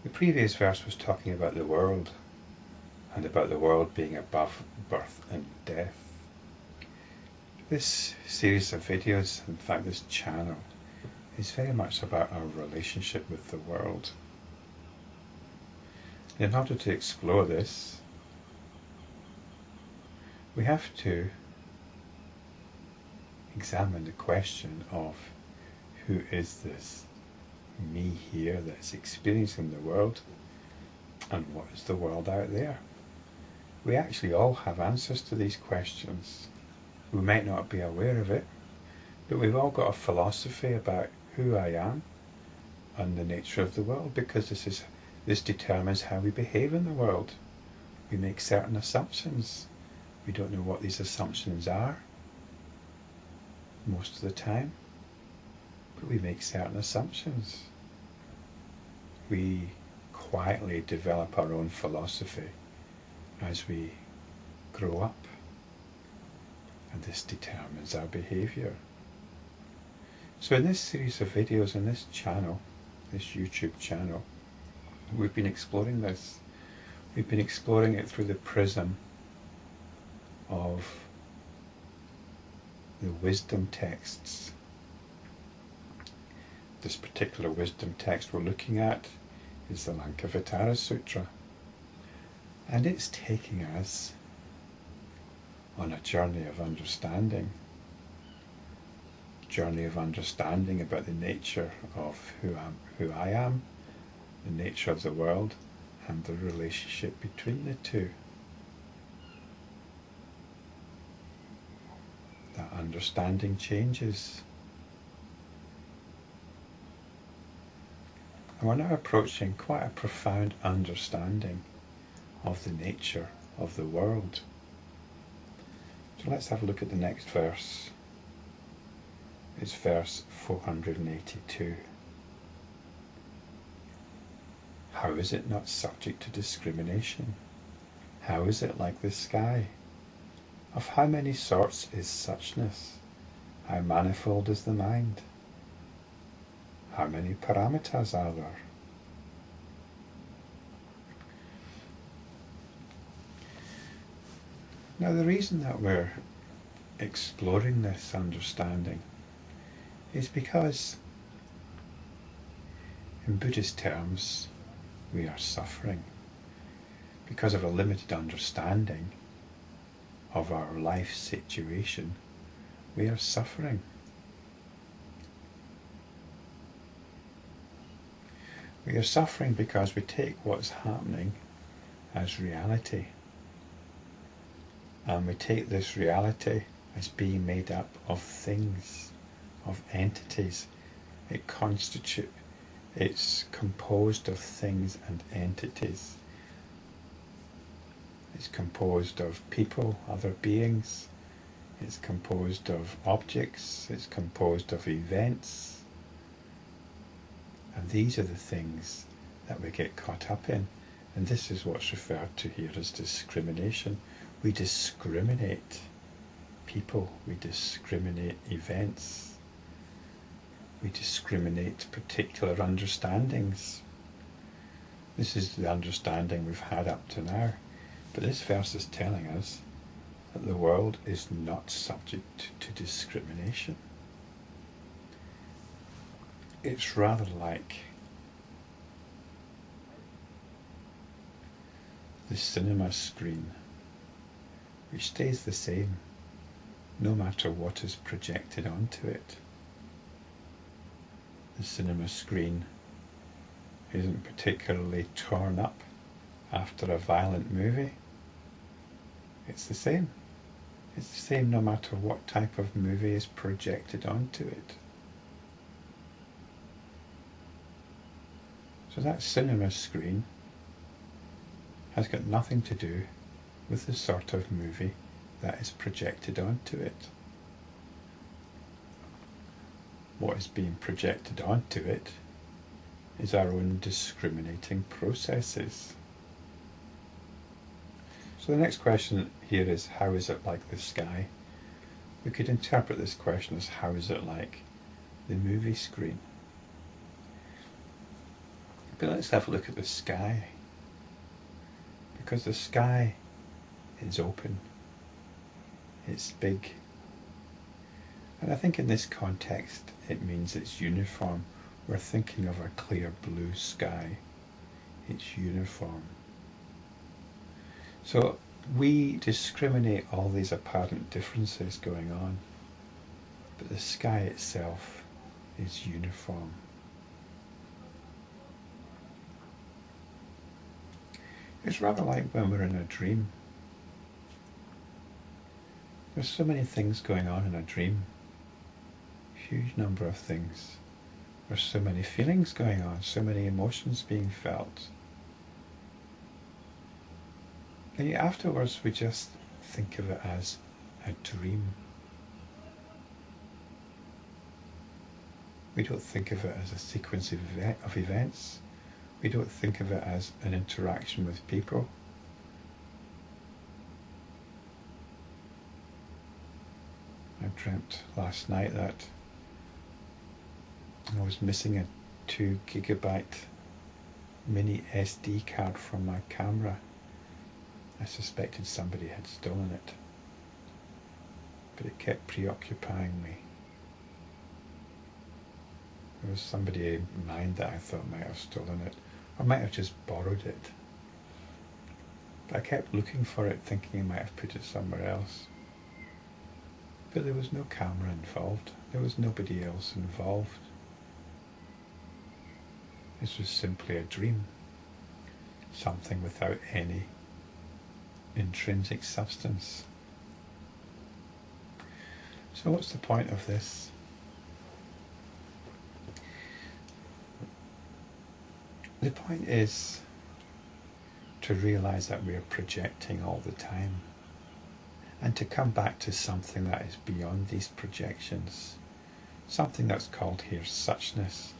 The previous verse was talking about the world, and about the world being above birth and death. This series of videos, in fact this channel, is very much about our relationship with the world. In order to explore this, we have to examine the question of who is this me here that's experiencing the world, and what is the world out there? We actually all have answers to these questions. We might not be aware of it, but we've all got a philosophy about who I am and the nature of the world, because this determines how we behave in the world. We make certain assumptions. We don't know what these assumptions are most of the time, but we make certain assumptions. We quietly develop our own philosophy as we grow up, and this determines our behaviour. So in this series of videos on this channel, this YouTube channel, we've been exploring this. We've been exploring it through the prism of the wisdom texts. This particular wisdom text we're looking at is the Lankavatara Sutra, and it's taking us on a journey of understanding about the nature of who I am, the nature of the world, and the relationship between the two. That understanding changes. And we're now approaching quite a profound understanding of the nature of the world. So let's have a look at the next verse. It's verse 482. How is it not subject to discrimination? How is it like the sky? Of how many sorts is suchness? How manifold is the mind? How many paramitas are there? Now the reason that we're exploring this understanding is because in Buddhist terms we are suffering because of a limited understanding of our life situation. We are suffering. We are suffering because we take what's happening as reality, and we take this reality as being made up of things, of entities. It's composed of things and entities. It's composed of people, other beings. It's composed of objects. It's composed of events. And these are the things that we get caught up in. And this is what's referred to here as discrimination. We discriminate people. We discriminate events. We discriminate particular understandings. This is the understanding we've had up to now. But this verse is telling us that the world is not subject to discrimination. It's rather like the cinema screen, which stays the same no matter what is projected onto it. The cinema screen isn't particularly torn up after a violent movie. It's the same. It's the same no matter what type of movie is projected onto it. So that cinema screen has got nothing to do with the sort of movie that is projected onto it. What is being projected onto it is our own discriminating processes. So the next question here is, how is it like the sky? We could interpret this question as, how is it like the movie screen? But let's have a look at the sky, because the sky is open, it's big, and I think in this context it means it's uniform. We're thinking of a clear blue sky, it's uniform. So we discriminate all these apparent differences going on, but the sky itself is uniform. It's rather like when we're in a dream. There's so many things going on in a dream, huge number of things. There's so many feelings going on, so many emotions being felt. And yet afterwards we just think of it as a dream. We don't think of it as a sequence of events. We don't think of it as an interaction with people. I dreamt last night that I was missing a 2 gigabyte mini SD card from my camera. I suspected somebody had stolen it, but it kept preoccupying me. There was somebody in mind that I thought might have stolen it, or might have just borrowed it. But I kept looking for it, thinking I might have put it somewhere else. But there was no camera involved. There was nobody else involved. This was simply a dream, something without any intrinsic substance. So what's the point of this? The point is to realize that we are projecting all the time, and to come back to something that is beyond these projections, something that's called here suchness.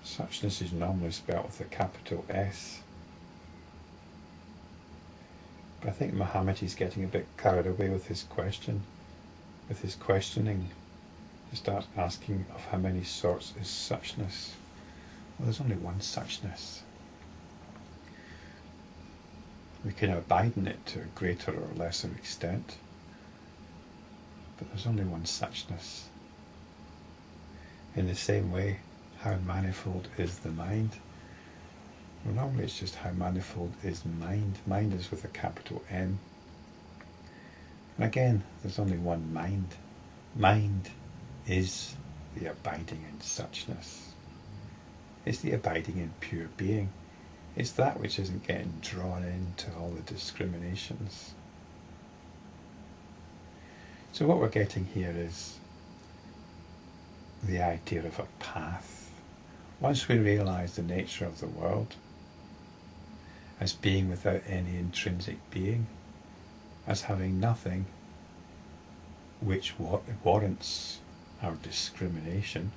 Suchness is normally spelled with a capital S. But I think Muhammad is getting a bit carried away with his question, with his questioning. He starts asking of how many sorts is suchness. Well, there's only one suchness. We can abide in it to a greater or lesser extent, but there's only one suchness. In the same way, how manifold is the mind? Well, normally it's just how manifold is mind. Mind is with a capital M. And again, there's only one mind. Mind is the abiding in suchness. It's the abiding in pure being. It's that which isn't getting drawn into all the discriminations. So what we're getting here is the idea of a path. Once we realise the nature of the world as being without any intrinsic being, as having nothing which warrants our discrimination,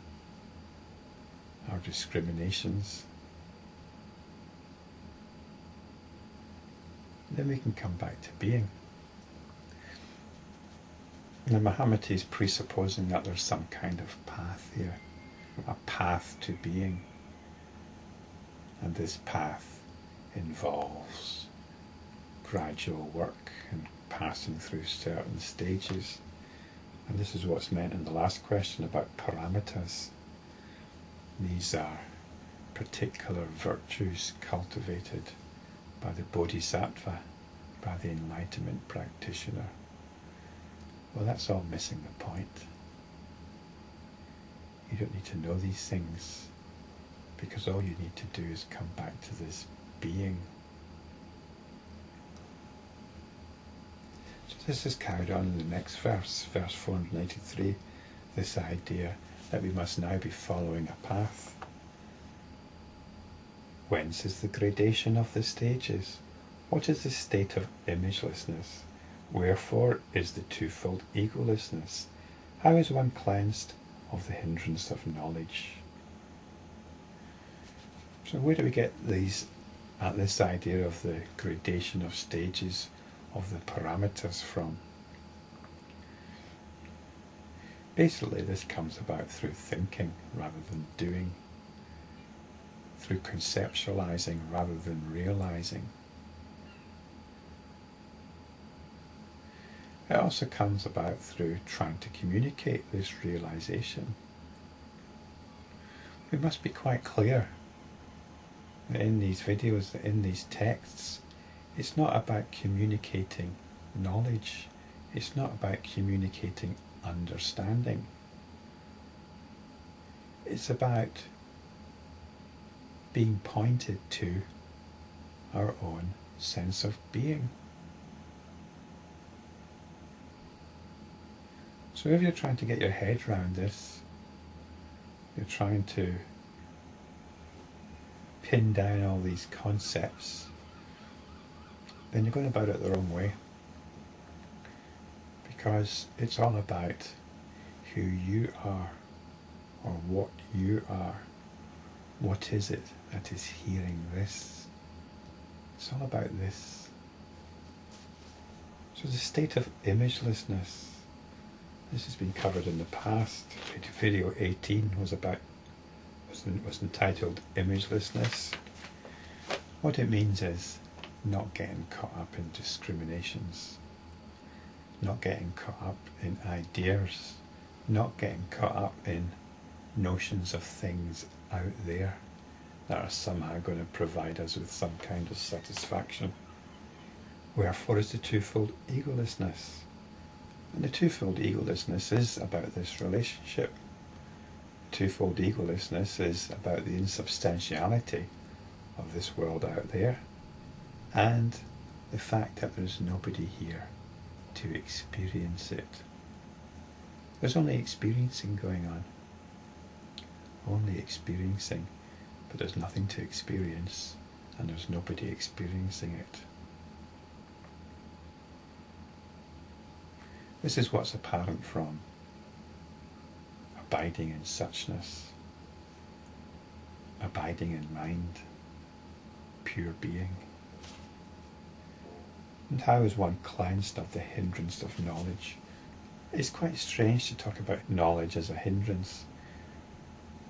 our discriminations, then we can come back to being. And Muhammad is presupposing that there's some kind of path here, a path to being. And this path involves gradual work and passing through certain stages. And this is what's meant in the last question about paramitas. These are particular virtues cultivated by the bodhisattva, by the enlightenment practitioner. Well, that's all missing the point. You don't need to know these things, because all you need to do is come back to this being. So this is carried on in the next verse, verse 493, this idea that we must now be following a path. Whence is the gradation of the stages? What is the state of imagelessness? Wherefore is the twofold egolessness? How is one cleansed of the hindrance of knowledge? So where do we get this idea of the gradation of stages of the paramitas from? Basically, this comes about through thinking rather than doing. through conceptualizing rather than realizing. It also comes about through trying to communicate this realization. We must be quite clear that in these videos, that in these texts, it's not about communicating knowledge. It's not about communicating understanding. It's about being pointed to our own sense of being. So if you're trying to get your head around this, you're trying to pin down all these concepts, then you're going about it the wrong way. Because it's all about who you are, or what you are. What is it that is hearing this? It's all about this. So the state of imagelessness, this has been covered in the past. Video 18 was entitled Imagelessness. What it means is not getting caught up in discriminations, not getting caught up in ideas, not getting caught up in notions of things out there that are somehow going to provide us with some kind of satisfaction. Wherefore is the twofold egolessness. And the twofold egolessness is about this relationship. Twofold egolessness is about the insubstantiality of this world out there, and the fact that there's nobody here to experience it. There's only experiencing going on. Only experiencing, but there's nothing to experience, and there's nobody experiencing it. This is what's apparent from abiding in suchness, abiding in mind, pure being. And how is one cleansed of the hindrance of knowledge? It's quite strange to talk about knowledge as a hindrance.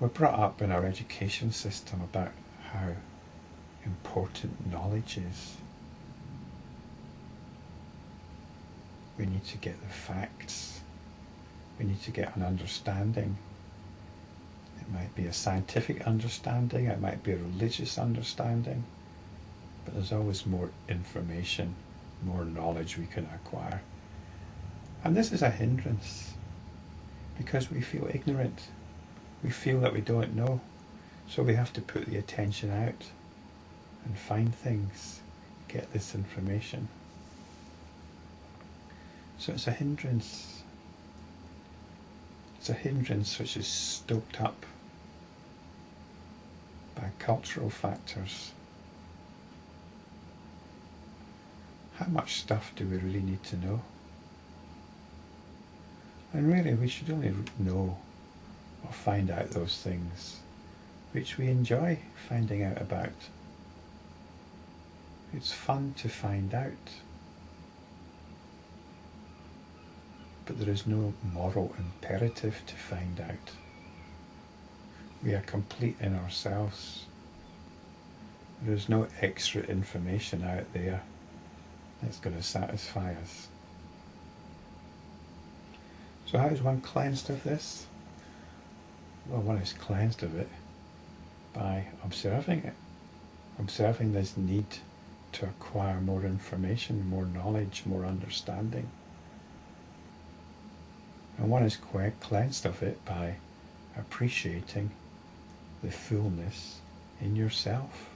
We're brought up in our education system about how important knowledge is. We need to get the facts. We need to get an understanding. It might be a scientific understanding, it might be a religious understanding, but there's always more information, more knowledge we can acquire. And this is a hindrance because we feel ignorant. We feel that we don't know. So we have to put the attention out and find things, get this information. So it's a hindrance. It's a hindrance which is stoked up by cultural factors. How much stuff do we really need to know? And really we should only know or find out those things which we enjoy finding out about. It's fun to find out. But there is no moral imperative to find out. We are complete in ourselves. There is no extra information out there that's going to satisfy us. So how is one cleansed of this? Well, one is cleansed of it by observing it. Observing this need to acquire more information, more knowledge, more understanding. And one is quite cleansed of it by appreciating the fullness in yourself.